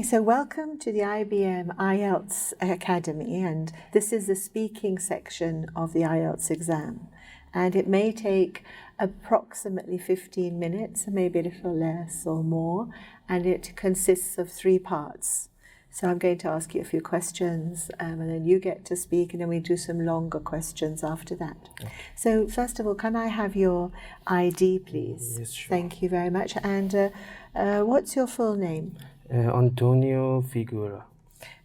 so welcome to the IBM IELTS Academy, and this is the speaking section of the IELTS exam. And it may take approximately 15 minutes, maybe a little less or more, and it consists of 3 parts. So I'm going to ask you a few questions, and then you get to speak, and then we do some longer questions after that. Okay. So first of all, can I have your ID, please? Yes, sure. Thank you very much. And what's your full name? Antonio Figuera.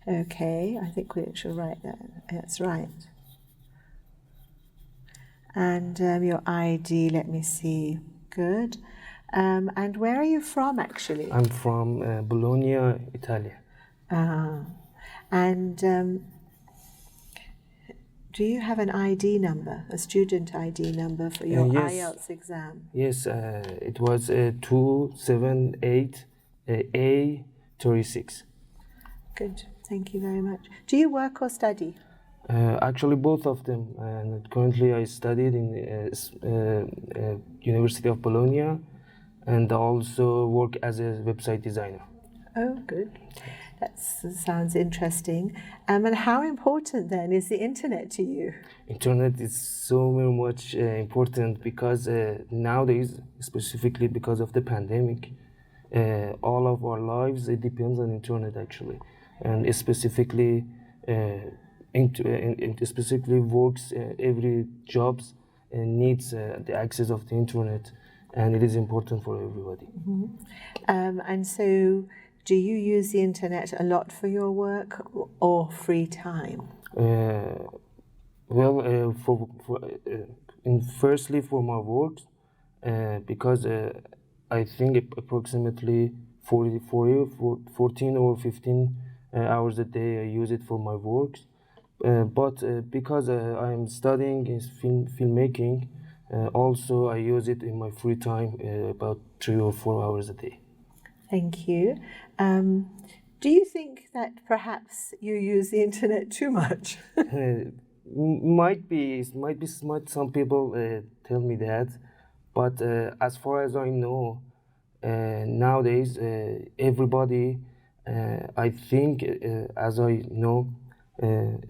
Okay, I think we should write that. That's right. And your ID, let me see. Good. And where are you from, actually? I'm from Bologna, Italy. And do you have an ID number, a student ID number for your yes. IELTS exam? Yes, it was 278 A36. Good, thank you very much. Do you work or study? Actually, both of them. And currently, I studied in University of Bologna, and also work as a website designer. Oh, good. That sounds interesting. And how important then is the internet to you? Internet is so very much important because nowadays, specifically because of the pandemic, all of our lives it depends on internet actually, and specifically specifically works every jobs needs the access of the internet, and it is important for everybody. Mm-hmm. And so, do you use the internet a lot for your work or free time? Firstly for my work, because I think approximately 14 or 15 hours a day I use it for my work. But because I'm studying in filmmaking, also I use it in my free time, about 3 or 4 hours a day. Thank you. Do you think that perhaps you use the internet too much? Might be. Some people tell me that, but as far as I know, nowadays everybody, I think, as I know,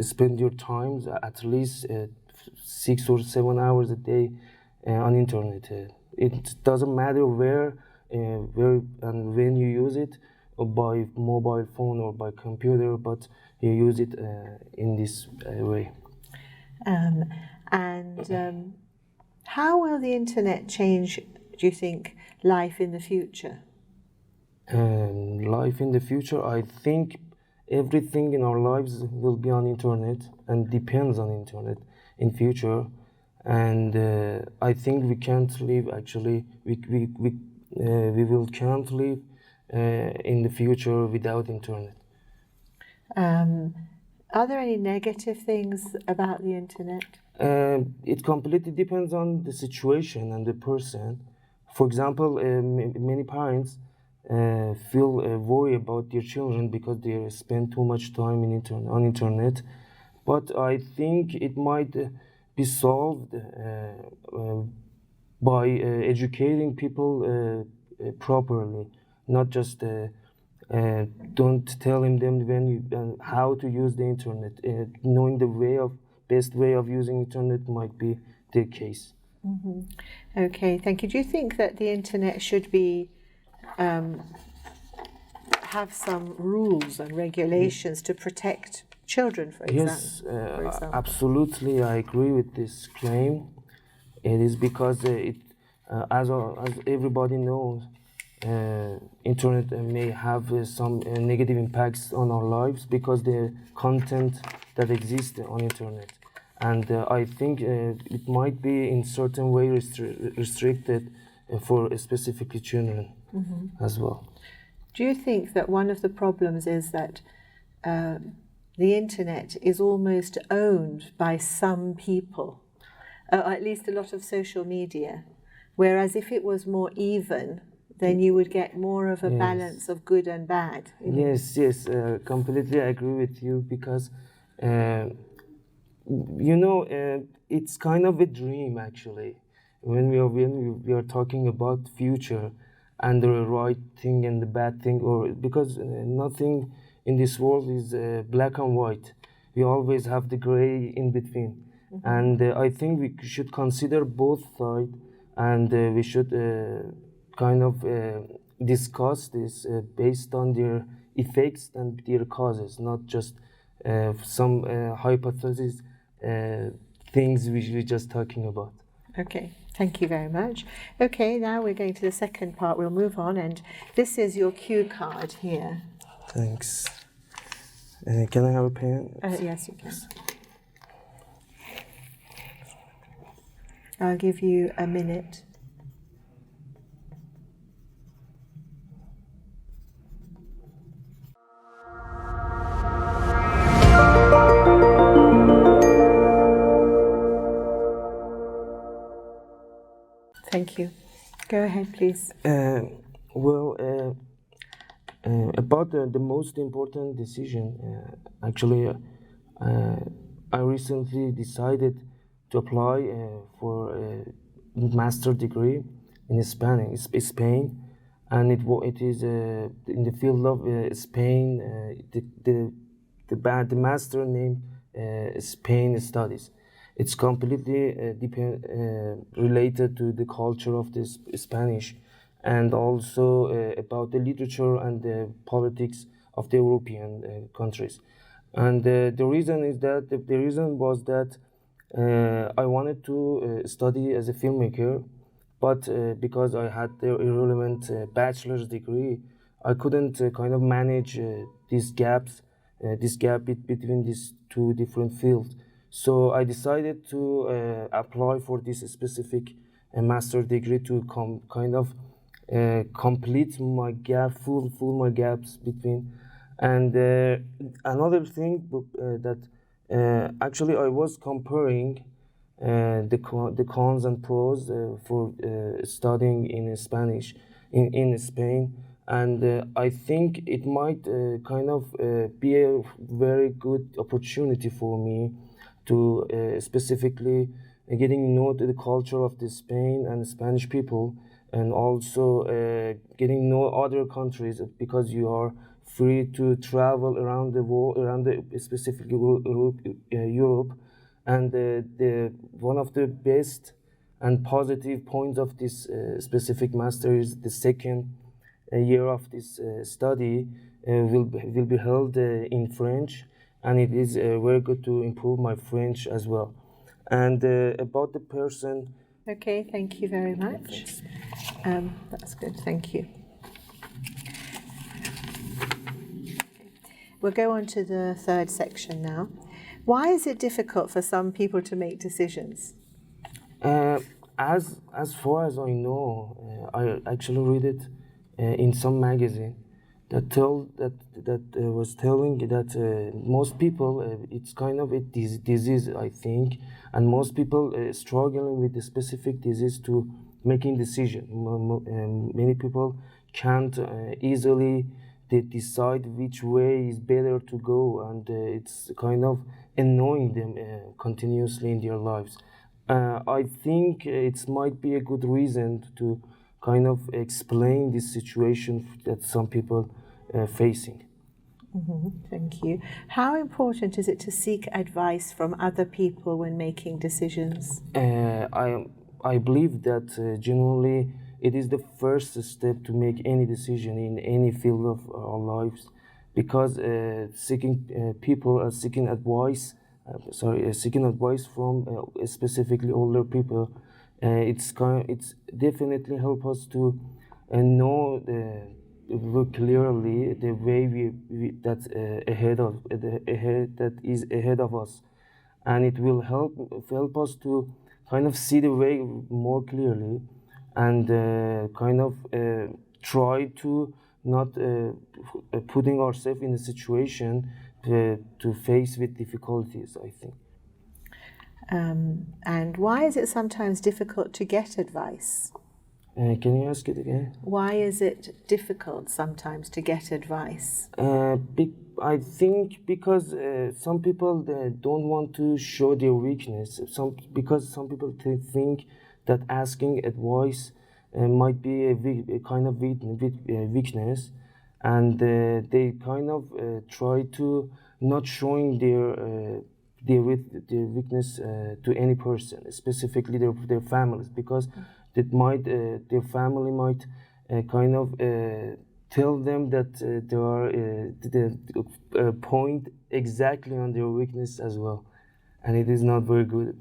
spend your time at least 6 or 7 hours a day on internet. It doesn't matter where and when you use it, or by mobile phone or by computer, but you use it in this way. How will the internet change, do you think, life in the future? Life in the future, I think everything in our lives will be on internet and depends on internet in future, and I think we can't live actually. We will can't live in the future without internet. Are there any negative things about the internet? It completely depends on the situation and the person. For example, many parents feel worried about their children because they spend too much time on internet. But I think it might be solved by educating people properly, not just don't telling them how to use the internet. Knowing the best way of using internet might be the case. Mm-hmm. Okay, thank you. Do you think that the internet should be have some rules and regulations to protect children, for example? Yes, absolutely. I agree with this claim. It is because as everybody knows, internet may have some negative impacts on our lives because the content that exists on internet, and I think it might be in certain way restricted for specifically children as well. Do you think that one of the problems is that the internet is almost owned by some people, or at least a lot of social media, whereas if it was more even, then you would get more of a balance of good and bad? Yes, completely agree with you, because it's kind of a dream actually when we are talking about future, and the right thing and the bad thing, or because nothing in this world is black and white. We always have the gray in between. And I think we should consider both sides, and we should kind of discuss this based on their effects and their causes, not just some hypothesis things we're just talking about. Okay, thank you very much. Okay, now we're going to the second part. We'll move on, and this is your cue card here. Thanks. Can I have a pen? Yes, you can. I'll give you a minute. Thank you. Go ahead, please. About the most important decision, actually, I recently decided to apply for a master degree in Spain, and it is in the field of Spain. The master name Spain Studies. It's completely related to the culture of this Spanish, and also about the literature and the politics of the European countries. And the reason is that the reason was that I wanted to study as a filmmaker, but because I had the irrelevant bachelor's degree, I couldn't kind of manage these gaps, this gap between these two different fields. So I decided to apply for this specific master degree to kind of complete my gap, full my gaps between. And another thing that actually I was comparing the cons and pros for studying in Spanish in Spain, and I think it might kind of be a very good opportunity for me to specifically getting know the culture of the Spain and Spanish people, and also getting know other countries, because you are free to travel around the world, around the specific Europe. And the one of the best and positive points of this specific master is the second year of this study will be held in French, and it is very good to improve my French as well. And about the person. Okay, thank you very much. That's good, thank you. We'll go on to the third section now. Why is it difficult for some people to make decisions? As far as I know, I actually read it in some magazine that was telling that most people it's kind of a disease, I think, and most people struggling with the specific disease to making decision. Many people can't easily decide which way is better to go, and it's kind of annoying them continuously in their lives. I think it might be a good reason to kind of explain this situation that some people are facing. Thank you. How important is it to seek advice from other people when making decisions? I believe that generally it is the first step to make any decision in any field of our lives, because people are seeking advice. Seeking advice from specifically older people. It's definitely help us to know very clearly the way that's that is ahead of us, and it will help us to kind of see the way more clearly, and kind of try to not putting ourselves in a situation to face with difficulties, I think. And why is it sometimes difficult to get advice? Can you ask it again? Why is it difficult sometimes to get advice? I think because some people don't want to show their weakness. Because some people think that asking advice might be a kind of weakness, and they kind of try to not showing their weakness to any person, specifically their families, because that might their family might kind of tell them that they are point exactly on their weakness as well, and it is not very good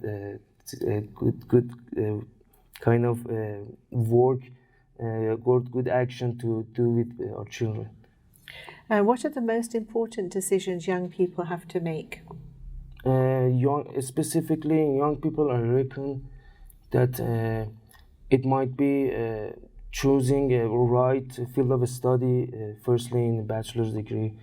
kind of work good action to do with our children. What are the most important decisions young people have to make? Specifically young people, I reckon that it might be choosing a right field of study, firstly in a bachelor's degree,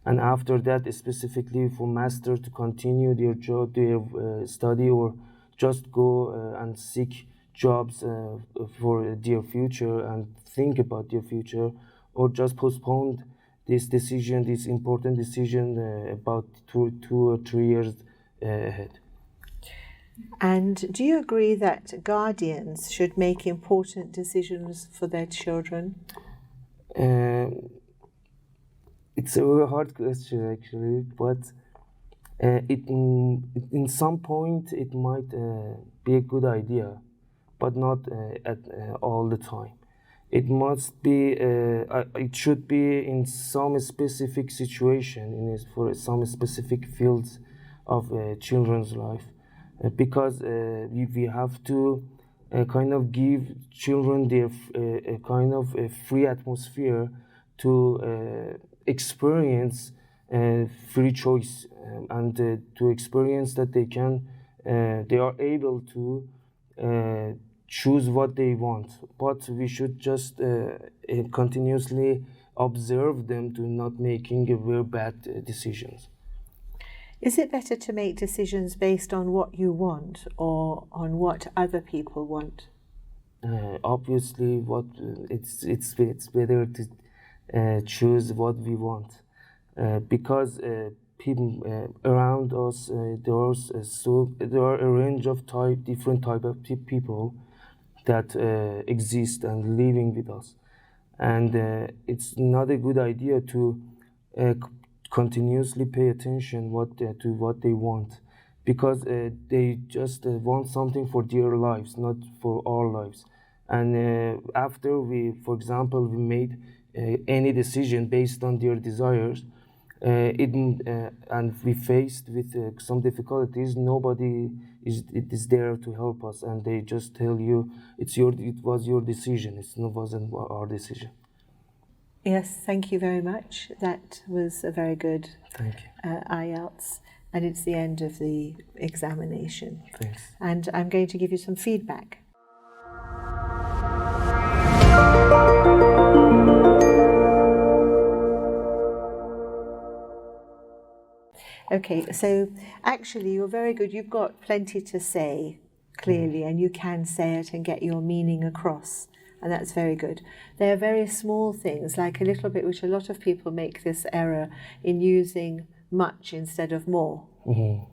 and after that specifically for master to continue their job, their study, or just go and seek jobs for their future and think about their future, or just postpone this decision, this important decision about 2 or 3 years ahead. And do you agree that guardians should make important decisions for their children? It's a very hard question actually, but in some point it might be a good idea, but not at all the time. It must be, it should be in some specific situation, for some specific fields of children's life, because we have to kind of give children their a kind of a free atmosphere to experience free choice, and to experience that they are able to choose what they want, but we should just continuously observe them to not making very bad decisions. Is it better to make decisions based on what you want or on what other people want? Obviously, it's better to choose what we want, because people around us there are a range of different type of people that exist and living with us, and it's not a good idea to continuously pay attention to what they want, because they just want something for their lives, not for our lives. And after for example, we made any decision based on their desires, and we faced with some difficulties, nobody is there to help us, and they just tell you it was your decision, wasn't our decision. Yes, thank you very much. That was a very good Thank you. IELTS, and it's the end of the examination. Thanks. And I'm going to give you some feedback. Okay, so actually you're very good. You've got plenty to say clearly, and you can say it and get your meaning across, and that's very good. There are very small things, like a little bit, which a lot of people make this error in using much instead of more. Mm-hmm.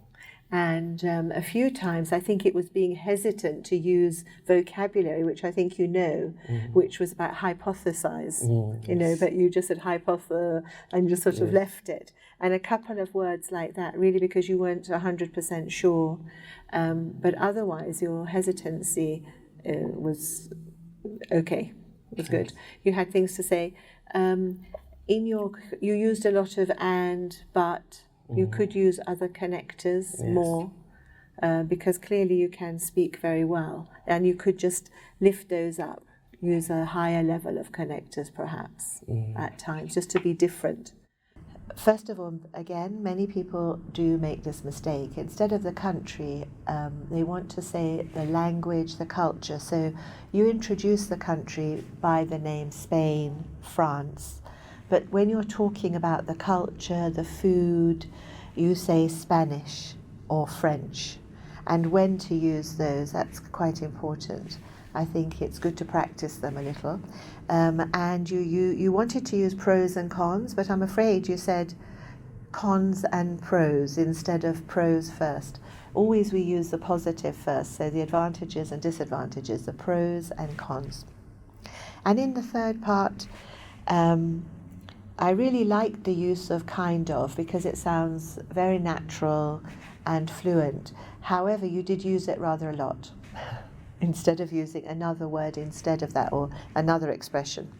And a few times I think it was being hesitant to use vocabulary, which I think you know, which was about hypothesize, you know, but you just said hypoth and just sort of left it. And a couple of words like that, really because you weren't 100% sure. But otherwise your hesitancy was okay, was good. You had things to say. You used a lot of and, but. You could use other connectors more, because clearly you can speak very well, and you could just lift those up, use a higher level of connectors perhaps at times, just to be different. First of all, again, many people do make this mistake. Instead of the country, they want to say the language, the culture. So you introduce the country by the name Spain, France. But when you're talking about the culture, the food, you say Spanish or French. And when to use those, that's quite important. I think it's good to practice them a little. And you wanted to use pros and cons, but I'm afraid you said cons and pros instead of pros first. Always we use the positive first, so the advantages and disadvantages, the pros and cons. And in the third part, I really liked the use of kind of, because it sounds very natural and fluent. However, you did use it rather a lot instead of using another word instead of that, or another expression.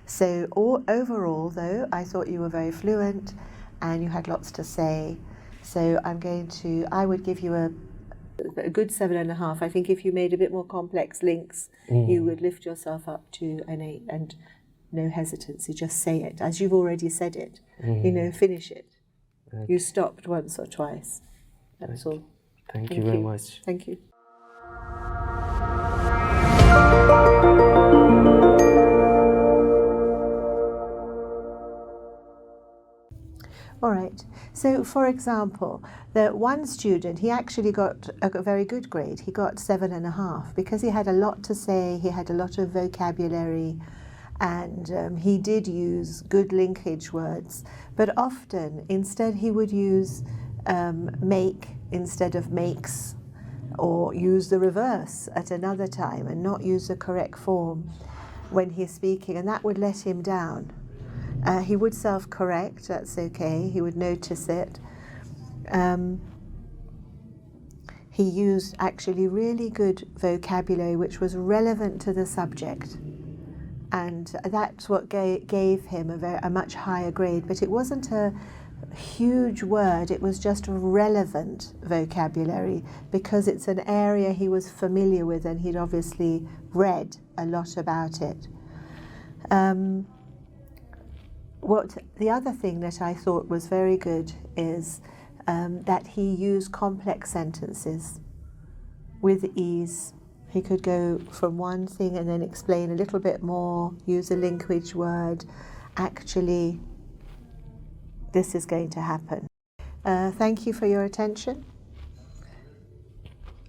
So overall, though, I thought you were very fluent and you had lots to say. So I would give you a good 7.5. I think if you made a bit more complex links, you would lift yourself up to an 8, and no hesitancy, just say it as you've already said it. Finish it. Okay. You stopped once or twice. That's all. Thank you very much. Thank you. All right. So, for example, the one student, he actually got a very good grade. He got 7.5 because he had a lot to say, he had a lot of vocabulary, and he did use good linkage words. But often, instead, he would use make instead of makes, or use the reverse at another time and not use the correct form when he's speaking, and that would let him down. He would self-correct, that's okay, he would notice it. He used actually really good vocabulary which was relevant to the subject, and that's what gave him a much higher grade. But it wasn't a huge word, it was just relevant vocabulary, because it's an area he was familiar with and he'd obviously read a lot about it. The other thing that I thought was very good is that he used complex sentences with ease. He could go from one thing and then explain a little bit more, use a linkage word. Actually, this is going to happen. Thank you for your attention.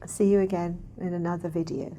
See you again in another video.